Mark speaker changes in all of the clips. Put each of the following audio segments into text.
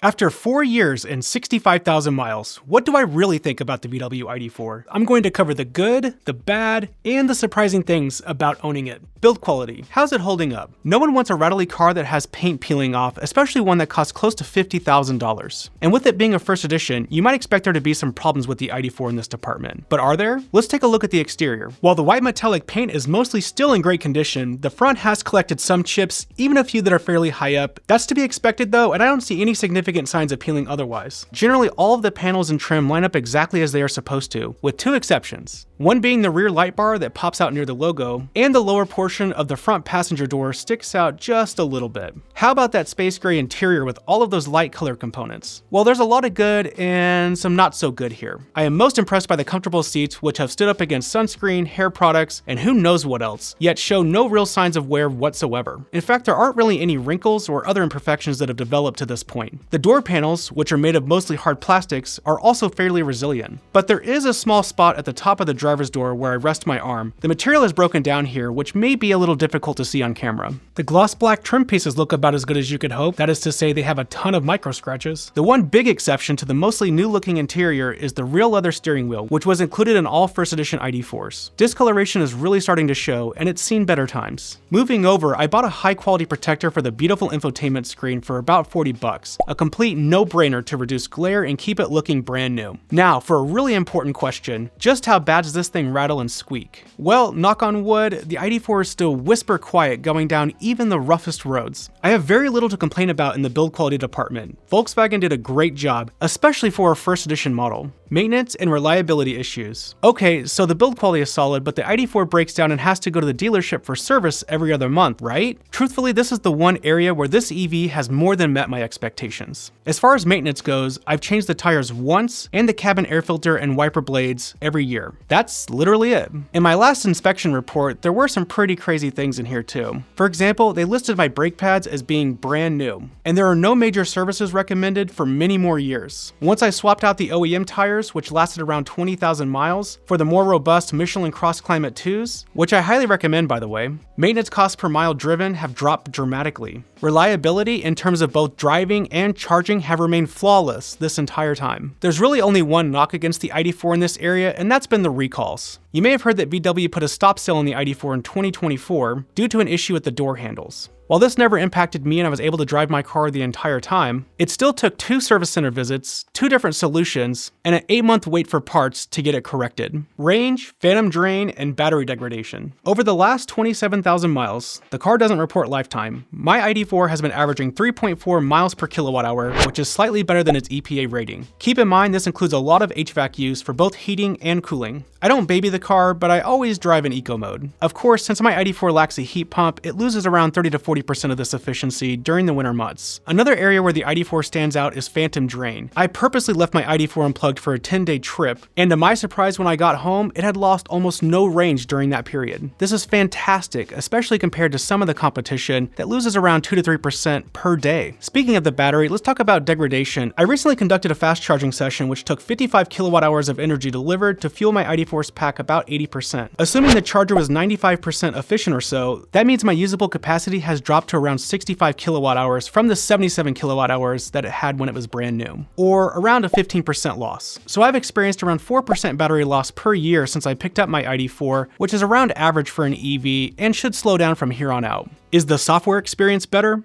Speaker 1: After 4 years and 65,000 miles, what do I really think about the VW ID4? I'm going to cover the good, the bad, and the surprising things about owning it. Build quality. How's it holding up? No one wants a rattly car that has paint peeling off, especially one that costs close to $50,000. And with it being a first edition, you might expect there to be some problems with the ID4 in this department. But are there? Let's take a look at the exterior. While the white metallic paint is mostly still in great condition, the front has collected some chips, even a few that are fairly high up. That's to be expected though, and I don't see any significant signs of peeling otherwise. Generally, all of the panels and trim line up exactly as they are supposed to, with two exceptions. One being the rear light bar that pops out near the logo, and the lower portion of the front passenger door sticks out just a little bit. How about that space gray interior with all of those light color components? Well, there's a lot of good and some not so good here. I am most impressed by the comfortable seats, which have stood up against sunscreen, hair products, and who knows what else, yet show no real signs of wear whatsoever. In fact, there aren't really any wrinkles or other imperfections that have developed to this point. The door panels, which are made of mostly hard plastics, are also fairly resilient. But there is a small spot at the top of the driver's door where I rest my arm. The material is broken down here, which may be a little difficult to see on camera. The gloss black trim pieces look about as good as you could hope. That is to say, they have a ton of micro scratches. The one big exception to the mostly new looking interior is the real leather steering wheel, which was included in all first edition ID4s. Discoloration is really starting to show, and it's seen better times. Moving over, I bought a high quality protector for the beautiful infotainment screen for about 40 bucks. A complete no-brainer to reduce glare and keep it looking brand new. Now, for a really important question, just how bad does this thing rattle and squeak? Well, knock on wood, the ID4 is still whisper quiet going down even the roughest roads. I have very little to complain about in the build quality department. Volkswagen did a great job, especially for a first edition model. Maintenance and reliability issues. Okay, so the build quality is solid, but the ID4 breaks down and has to go to the dealership for service every other month, right? Truthfully, this is the one area where this EV has more than met my expectations. As far as maintenance goes, I've changed the tires once and the cabin air filter and wiper blades every year. That's literally it. In my last inspection report, there were some pretty crazy things in here too. For example, they listed my brake pads as being brand new, and there are no major services recommended for many more years. Once I swapped out the OEM tires, which lasted around 20,000 miles, for the more robust Michelin Cross Climate 2s, which I highly recommend by the way, maintenance costs per mile driven have dropped dramatically. Reliability in terms of both driving and charging have remained flawless this entire time. There's really only one knock against the ID4 in this area, and that's been the recalls. You may have heard that VW put a stop sale on the ID4 in 2024 due to an issue with the door handles. While this never impacted me and I was able to drive my car the entire time, it still took 2 service center visits, 2 different solutions, and an 8-month wait for parts to get it corrected. Range, phantom drain, and battery degradation. Over the last 27,000 miles, the car doesn't report lifetime. My ID4 has been averaging 3.4 miles per kilowatt hour, which is slightly better than its EPA rating. Keep in mind this includes a lot of HVAC use for both heating and cooling. I don't baby the car, but I always drive in eco mode. Of course, since my ID4 lacks a heat pump, it loses around 30 to 40% of this efficiency during the winter months. Another area where the ID4 stands out is phantom drain. I purposely left my ID4 unplugged for a 10-day trip, and to my surprise when I got home, it had lost almost no range during that period. This is fantastic, especially compared to some of the competition that loses around 2 to 3% per day. Speaking of the battery, let's talk about degradation. I recently conducted a fast charging session which took 55 kilowatt hours of energy delivered to fuel my ID4's pack about 80%. Assuming the charger was 95% efficient or so, that means my usable capacity has dropped to around 65 kilowatt hours from the 77 kilowatt hours that it had when it was brand new, or around a 15% loss. So I've experienced around 4% battery loss per year since I picked up my ID4, which is around average for an EV and should slow down from here on out. Is the software experience better?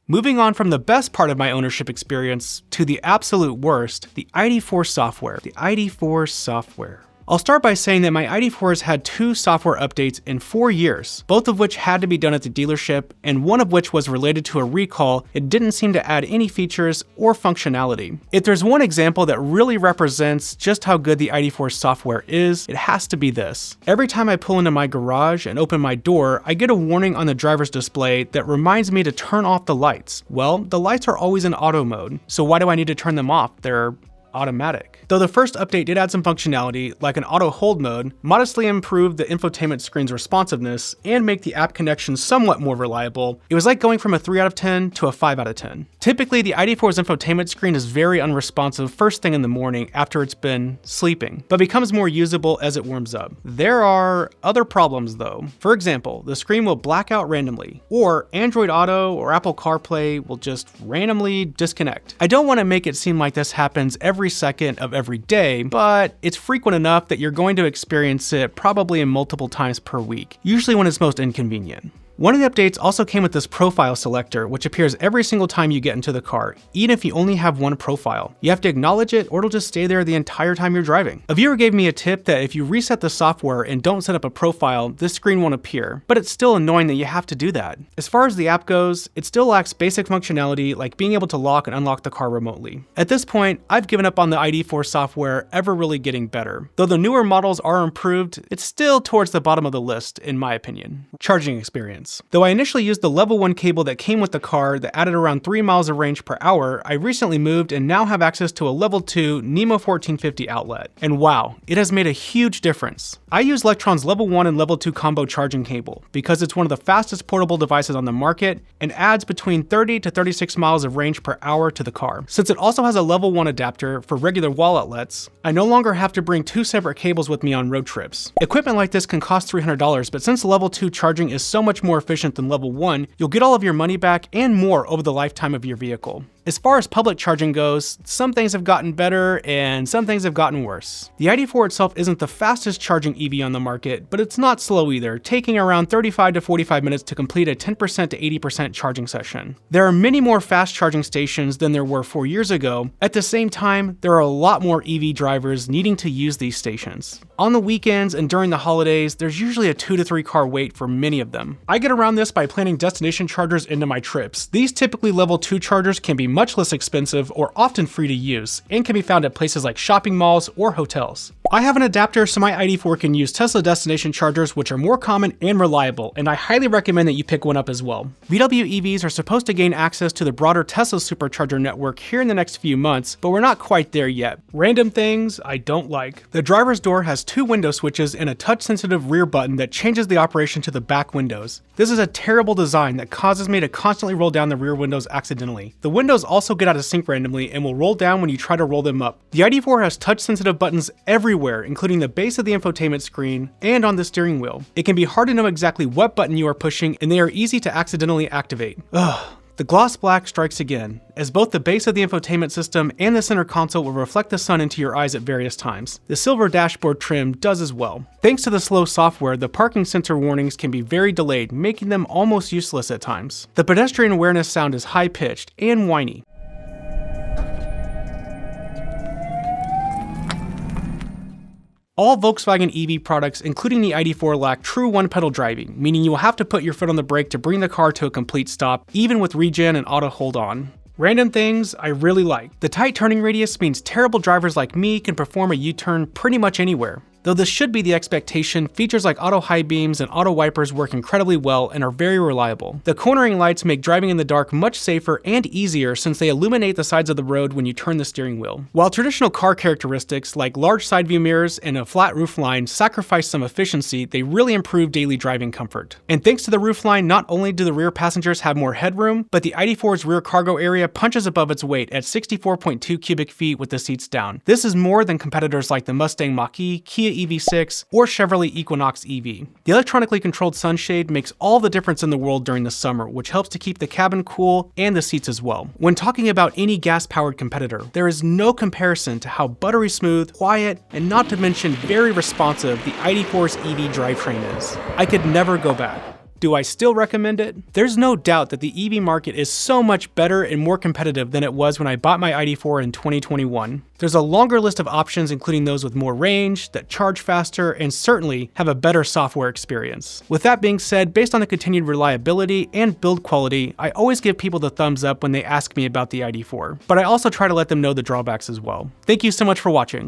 Speaker 1: Moving on from the best part of my ownership experience to the absolute worst, the ID4 software. The ID4 software. I'll start by saying that my ID4 has had 2 software updates in 4 years, both of which had to be done at the dealership, and one of which was related to a recall. It didn't seem to add any features or functionality. If there's one example that really represents just how good the ID4 software is, it has to be this. Every time I pull into my garage and open my door, I get a warning on the driver's display that reminds me to turn off the lights. Well, the lights are always in auto mode, so why do I need to turn them off? They're automatic. Though the first update did add some functionality, like an auto hold mode, modestly improve the infotainment screen's responsiveness, and make the app connection somewhat more reliable, it was like going from a 3 out of 10 to a 5 out of 10. Typically, the ID4's infotainment screen is very unresponsive first thing in the morning after it's been sleeping, but becomes more usable as it warms up. There are other problems though. For example, the screen will black out randomly, or Android Auto or Apple CarPlay will just randomly disconnect. I don't want to make it seem like this happens every second of every day, but it's frequent enough that you're going to experience it probably in multiple times per week, usually when it's most inconvenient. One of the updates also came with this profile selector, which appears every single time you get into the car, even if you only have one profile. You have to acknowledge it or it'll just stay there the entire time you're driving. A viewer gave me a tip that if you reset the software and don't set up a profile, this screen won't appear, but it's still annoying that you have to do that. As far as the app goes, it still lacks basic functionality like being able to lock and unlock the car remotely. At this point, I've given up on the ID4 software ever really getting better. Though the newer models are improved, it's still towards the bottom of the list in my opinion. Charging experience. Though I initially used the level 1 cable that came with the car that added around 3 miles of range per hour, I recently moved and now have access to a level 2 NEMO 1450 outlet. And wow, it has made a huge difference. I use Lectron's level 1 and level 2 combo charging cable because it's one of the fastest portable devices on the market and adds between 30 to 36 miles of range per hour to the car. Since it also has a level 1 adapter for regular wall outlets, I no longer have to bring 2 separate cables with me on road trips. Equipment like this can cost $300, but since level 2 charging is so much more efficient than level 1, you'll get all of your money back and more over the lifetime of your vehicle. As far as public charging goes, some things have gotten better and some things have gotten worse. The ID4 itself isn't the fastest charging EV on the market, but it's not slow either, taking around 35 to 45 minutes to complete a 10% to 80% charging session. There are many more fast charging stations than there were 4 years ago. At the same time, there are a lot more EV drivers needing to use these stations. On the weekends and during the holidays, there's usually a 2 to 3 car wait for many of them. I get around this by planning destination chargers into my trips. These typically level 2 chargers can be much less expensive or often free to use, and can be found at places like shopping malls or hotels. I have an adapter so my ID4 can use Tesla destination chargers, which are more common and reliable, and I highly recommend that you pick one up as well. VW EVs are supposed to gain access to the broader Tesla supercharger network here in the next few months, but we're not quite there yet. Random things I don't like. The driver's door has 2 window switches and a touch-sensitive rear button that changes the operation to the back windows. This is a terrible design that causes me to constantly roll down the rear windows accidentally. The windows also get out of sync randomly and will roll down when you try to roll them up. The ID4 has touch-sensitive buttons everywhere, including the base of the infotainment screen and on the steering wheel. It can be hard to know exactly what button you are pushing, and they are easy to accidentally activate. Ugh. The gloss black strikes again, as both the base of the infotainment system and the center console will reflect the sun into your eyes at various times. The silver dashboard trim does as well. Thanks to the slow software, the parking sensor warnings can be very delayed, making them almost useless at times. The pedestrian awareness sound is high-pitched and whiny. All Volkswagen EV products, including the ID4, lack true one-pedal driving, meaning you will have to put your foot on the brake to bring the car to a complete stop, even with regen and auto hold on. Random things I really like. The tight turning radius means terrible drivers like me can perform a U-turn pretty much anywhere. Though this should be the expectation, features like auto high beams and auto wipers work incredibly well and are very reliable. The cornering lights make driving in the dark much safer and easier since they illuminate the sides of the road when you turn the steering wheel. While traditional car characteristics like large side view mirrors and a flat roofline sacrifice some efficiency, they really improve daily driving comfort. And thanks to the roofline, not only do the rear passengers have more headroom, but the ID4's rear cargo area punches above its weight at 64.2 cubic feet with the seats down. This is more than competitors like the Mustang Mach-E, Kia EV6, or Chevrolet Equinox EV. The electronically controlled sunshade makes all the difference in the world during the summer, which helps to keep the cabin cool and the seats as well. When talking about any gas-powered competitor, there is no comparison to how buttery smooth, quiet, and not to mention very responsive the ID4's EV drivetrain is. I could never go back. Do I still recommend it? There's no doubt that the EV market is so much better and more competitive than it was when I bought my ID4 in 2021. There's a longer list of options, including those with more range, that charge faster, and certainly have a better software experience. With that being said, based on the continued reliability and build quality, I always give people the thumbs up when they ask me about the ID4, but I also try to let them know the drawbacks as well. Thank you so much for watching.